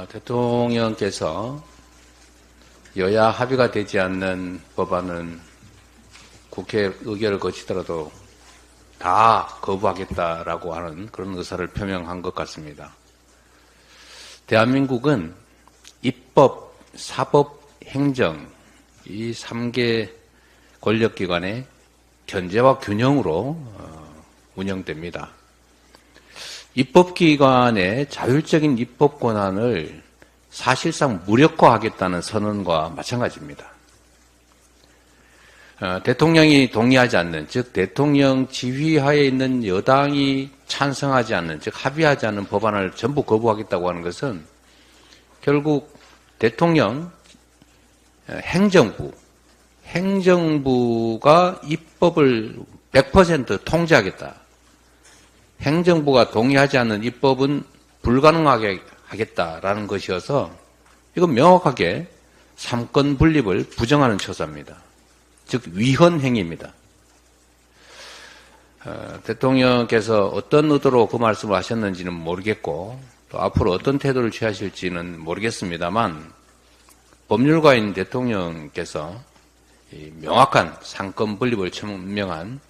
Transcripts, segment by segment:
대통령께서 여야 합의가 되지 않는 법안은 국회 의결을 거치더라도 다 거부하겠다라고 하는 그런 의사를 표명한 것 같습니다. 대한민국은 입법, 사법, 행정 이 3개 권력기관의 견제와 균형으로 운영됩니다. 입법기관의 자율적인 입법 권한을 사실상 무력화하겠다는 선언과 마찬가지입니다. 대통령이 동의하지 않는, 즉 대통령 지휘하에 있는 여당이 찬성하지 않는, 즉 합의하지 않는 법안을 전부 거부하겠다고 하는 것은 결국 대통령, 행정부가 입법을 100% 통제하겠다. 행정부가 동의하지 않는 입법은 불가능하게 하겠다라는 것이어서 이건 명확하게 삼권 분립을 부정하는 처사입니다. 즉 위헌 행위입니다. 대통령께서 어떤 의도로 그 말씀을 하셨는지는 모르겠고 또 앞으로 어떤 태도를 취하실지는 모르겠습니다만 법률가인 대통령께서 이 명확한 삼권 분립을 천명한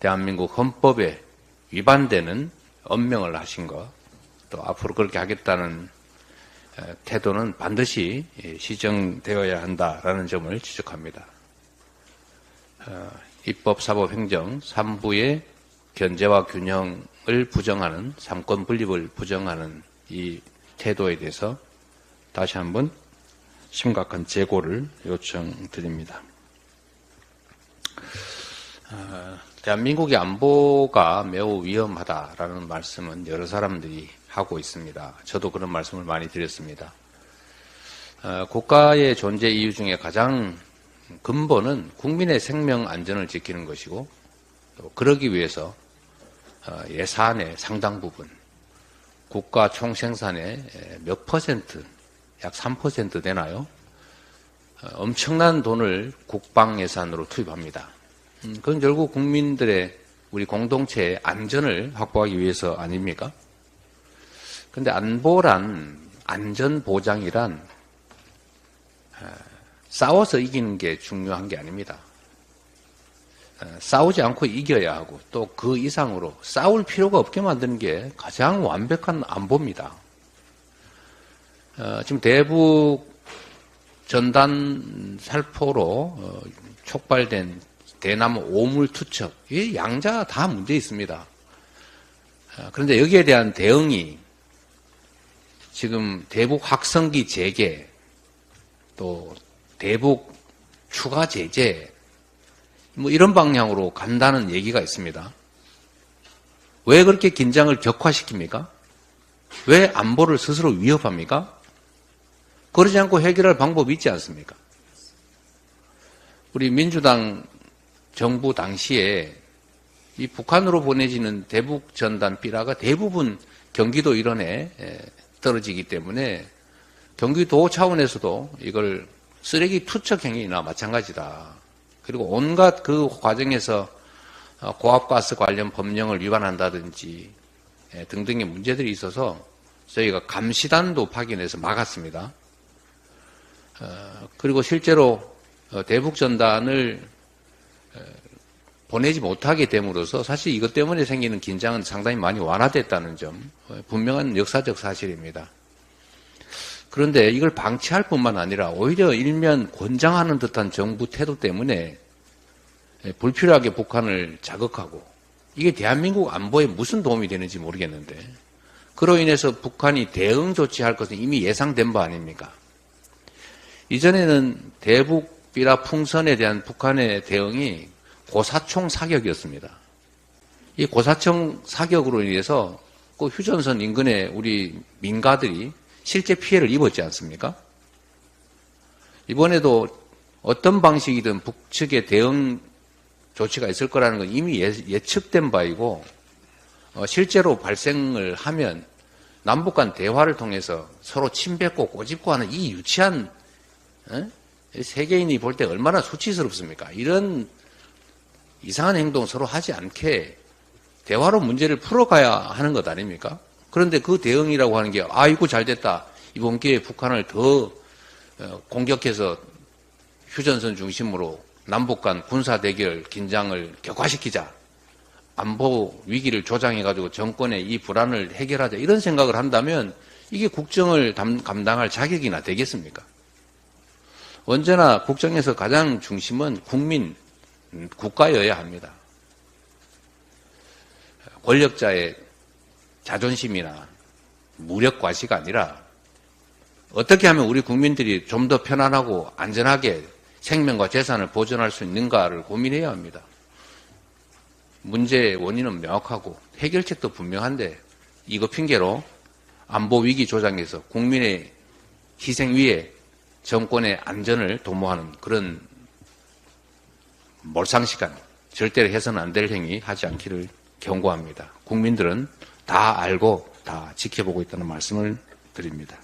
대한민국 헌법에 위반되는 엄명을 하신 것, 또 앞으로 그렇게 하겠다는 태도는 반드시 시정되어야 한다라는 점을 지적합니다. 입법, 사법, 행정 3부의 견제와 균형을 부정하는, 삼권 분립을 부정하는 이 태도에 대해서 다시 한번 심각한 재고를 요청드립니다. 대한민국의 안보가 매우 위험하다라는 말씀은 여러 사람들이 하고 있습니다. 저도 그런 말씀을 많이 드렸습니다. 국가의 존재 이유 중에 가장 근본은 국민의 생명 안전을 지키는 것이고 또 그러기 위해서 예산의 상당 부분, 국가 총생산의 몇 퍼센트, 약 3% 되나요? 엄청난 돈을 국방 예산으로 투입합니다. 그건 결국 국민들의 우리 공동체의 안전을 확보하기 위해서 아닙니까? 그런데 안보란, 안전보장이란 싸워서 이기는 게 중요한 게 아닙니다. 싸우지 않고 이겨야 하고 또 그 이상으로 싸울 필요가 없게 만드는 게 가장 완벽한 안보입니다. 지금 대북 전단 살포로 촉발된 대남 오물 투척, 이 양자 다 문제 있습니다. 그런데 여기에 대한 대응이 지금 대북 확성기 재개, 또 대북 추가 제재, 뭐 이런 방향으로 간다는 얘기가 있습니다. 왜 그렇게 긴장을 격화시킵니까? 왜 안보를 스스로 위협합니까? 그러지 않고 해결할 방법이 있지 않습니까? 우리 민주당 정부 당시에 이 북한으로 보내지는 대북 전단 삐라가 대부분 경기도 일원에 떨어지기 때문에 경기도 차원에서도 이걸 쓰레기 투척 행위나 마찬가지다. 그리고 온갖 그 과정에서 고압가스 관련 법령을 위반한다든지 등등의 문제들이 있어서 저희가 감시단도 파견해서 막았습니다. 그리고 실제로 대북 전단을 보내지 못하게 됨으로써 사실 이것 때문에 생기는 긴장은 상당히 많이 완화됐다는 점, 분명한 역사적 사실입니다. 그런데 이걸 방치할 뿐만 아니라 오히려 일면 권장하는 듯한 정부 태도 때문에 불필요하게 북한을 자극하고 이게 대한민국 안보에 무슨 도움이 되는지 모르겠는데 그로 인해서 북한이 대응 조치할 것은 이미 예상된 바 아닙니까? 이전에는 대북 삐라 풍선에 대한 북한의 대응이 고사총 사격이었습니다. 이 고사총 사격으로 인해서 그 휴전선 인근의 우리 민가들이 실제 피해를 입었지 않습니까? 이번에도 어떤 방식이든 북측의 대응 조치가 있을 거라는 건 이미 예측된 바이고 실제로 발생을 하면 남북 간 대화를 통해서 서로 침뱉고 꼬집고 하는 이 유치한 세계인이 볼 때 얼마나 수치스럽습니까? 이런 이상한 행동 서로 하지 않게 대화로 문제를 풀어가야 하는 것 아닙니까? 그런데 그 대응이라고 하는 게 아이고 잘됐다 이번 기회에 북한을 더 공격해서 휴전선 중심으로 남북 간 군사 대결 긴장을 격화시키자. 안보 위기를 조장해가지고 정권의 이 불안을 해결하자. 이런 생각을 한다면 이게 국정을 감당할 자격이나 되겠습니까? 언제나 국정에서 가장 중심은 국민, 국가여야 합니다. 권력자의 자존심이나 무력 과시가 아니라 어떻게 하면 우리 국민들이 좀 더 편안하고 안전하게 생명과 재산을 보존할 수 있는가를 고민해야 합니다. 문제의 원인은 명확하고 해결책도 분명한데 이거 핑계로 안보 위기 조장에서 국민의 희생 위에 정권의 안전을 도모하는 그런 몰상식한 절대로 해서는 안 될 행위 하지 않기를 경고합니다. 국민들은 다 알고 다 지켜보고 있다는 말씀을 드립니다.